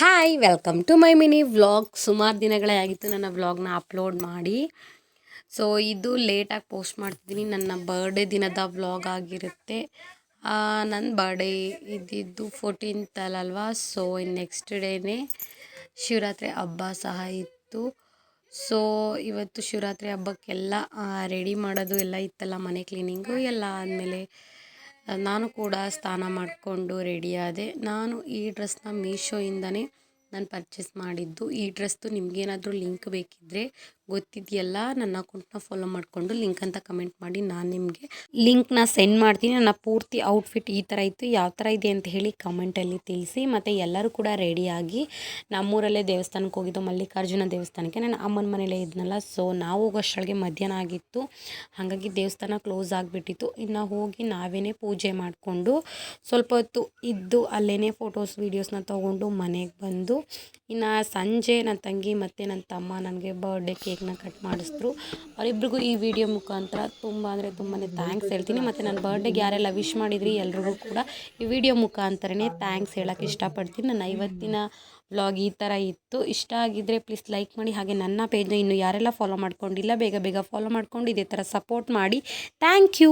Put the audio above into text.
Hi welcome to my mini vlog. ಸುಮಾರು ದಿನಗಳೇ ಆಗಿತ್ತು ನನ್ನ ವ್ಲಾಗ್ನ ಅಪ್ಲೋಡ್ ಮಾಡಿ. ಸೊ ಇದು ಲೇಟಾಗಿ ಪೋಸ್ಟ್ ಮಾಡ್ತಿದ್ದೀನಿ. ನನ್ನ ಬರ್ಡೇ ದಿನದ ವ್ಲಾಗ್ ಆಗಿರುತ್ತೆ. ನನ್ನ ಬರ್ಡೇ ಇದ್ದಿದ್ದು 14th ಅಲ್ವಾ. ಸೊ ನೆಕ್ಸ್ಟ್ ಡೇನೇ ಶಿವರಾತ್ರಿ ಹಬ್ಬ ಸಹ ಇತ್ತು. ಸೊ ಇವತ್ತು ಶಿವರಾತ್ರಿ ಹಬ್ಬಕ್ಕೆಲ್ಲ ರೆಡಿ ಮಾಡೋದು ಎಲ್ಲ ಇತ್ತಲ್ಲ, ಮನೆ ಕ್ಲೀನಿಂಗು ಎಲ್ಲ ಆದಮೇಲೆ ನಾನು ಕೂಡ ಸ್ನಾನ ಮಾಡಿಕೊಂಡು ರೆಡಿಯಾದೆ. ನಾನು ಈ ಡ್ರೆಸ್ನ ಮೀಶೋಯಿಂದನೇ ನಾನು ಪರ್ಚೇಸ್ ಮಾಡಿದ್ದು. ಈ ಡ್ರೆಸ್ದು ನಿಮಗೇನಾದರೂ ಲಿಂಕ್ ಬೇಕಿದ್ದರೆ ಗೊತ್ತಿದೆಯಲ್ಲ, ನನ್ನ ಅಕೌಂಟ್ನ ಫಾಲೋ ಮಾಡಿಕೊಂಡು ಲಿಂಕ್ ಅಂತ ಕಮೆಂಟ್ ಮಾಡಿ, ನಾನು ನಿಮಗೆ ಲಿಂಕ್ನ ಸೆಂಡ್ ಮಾಡ್ತೀನಿ. ನನ್ನ ಪೂರ್ತಿ ಔಟ್ಫಿಟ್ ಈ ಥರ ಇತ್ತು. ಯಾವ ಥರ ಇದೆ ಅಂತ ಹೇಳಿ ಕಮೆಂಟಲ್ಲಿ ತಿಳಿಸಿ. ಮತ್ತು ಎಲ್ಲರೂ ಕೂಡ ರೆಡಿಯಾಗಿ ನಮ್ಮೂರಲ್ಲೇ ದೇವಸ್ಥಾನಕ್ಕೆ ಹೋಗಿದ್ದು, ಮಲ್ಲಿಕಾರ್ಜುನ ದೇವಸ್ಥಾನಕ್ಕೆ. ನಾನು ಅಮ್ಮನ ಮನೇಲೇ ಇದ್ನಲ್ಲ, ಸೊ ನಾವು ಹೋಗೋಷ್ಟೊಳಗೆ ಮಧ್ಯಾಹ್ನ ಆಗಿತ್ತು. ಹಾಗಾಗಿ ದೇವಸ್ಥಾನ ಕ್ಲೋಸ್ ಆಗಿಬಿಟ್ಟಿತ್ತು. ಇನ್ನು ಹೋಗಿ ನಾವೇ ಪೂಜೆ ಮಾಡಿಕೊಂಡು ಸ್ವಲ್ಪ ಹೊತ್ತು ಇದ್ದು ಅಲ್ಲೇ ಫೋಟೋಸ್ ವೀಡಿಯೋಸ್ನ ತೊಗೊಂಡು ಮನೆಗೆ ಬಂದು, ಇನ್ನು ಸಂಜೆ ನನ್ನ ತಂಗಿ ಮತ್ತು ನನ್ನ ತಮ್ಮ ನನಗೆ ಬರ್ಡೇ ಕೇಕ್ನ ಕಟ್ ಮಾಡಿಸಿದ್ರು. ಅವರಿಬ್ರಿಗೂ ಈ ವಿಡಿಯೋ ಮುಖಾಂತರ ತುಂಬ ಅಂದರೆ ತುಂಬಾ ಥ್ಯಾಂಕ್ಸ್ ಹೇಳ್ತೀನಿ. ಮತ್ತು ನನ್ನ ಬರ್ಡೇಗೆ ಯಾರೆಲ್ಲ ವಿಶ್ ಮಾಡಿದ್ರಿ ಎಲ್ರಿಗೂ ಕೂಡ ಈ ವಿಡಿಯೋ ಮುಖಾಂತರನೇ ಥ್ಯಾಂಕ್ಸ್ ಹೇಳೋಕ್ಕೆ ಇಷ್ಟಪಡ್ತೀನಿ. ನನ್ನ ಇವತ್ತಿನ ವ್ಲಾಗ್ ಈ ಥರ ಇತ್ತು. ಇಷ್ಟ ಆಗಿದ್ದರೆ ಪ್ಲೀಸ್ ಲೈಕ್ ಮಾಡಿ. ಹಾಗೆ ನನ್ನ ಪೇಜ್ನ ಇನ್ನೂ ಯಾರೆಲ್ಲ ಫಾಲೋ ಮಾಡ್ಕೊಂಡಿಲ್ಲ ಬೇಗ ಬೇಗ ಫಾಲೋ ಮಾಡ್ಕೊಂಡು ಇದೇ ಥರ ಸಪೋರ್ಟ್ ಮಾಡಿ. Thank you.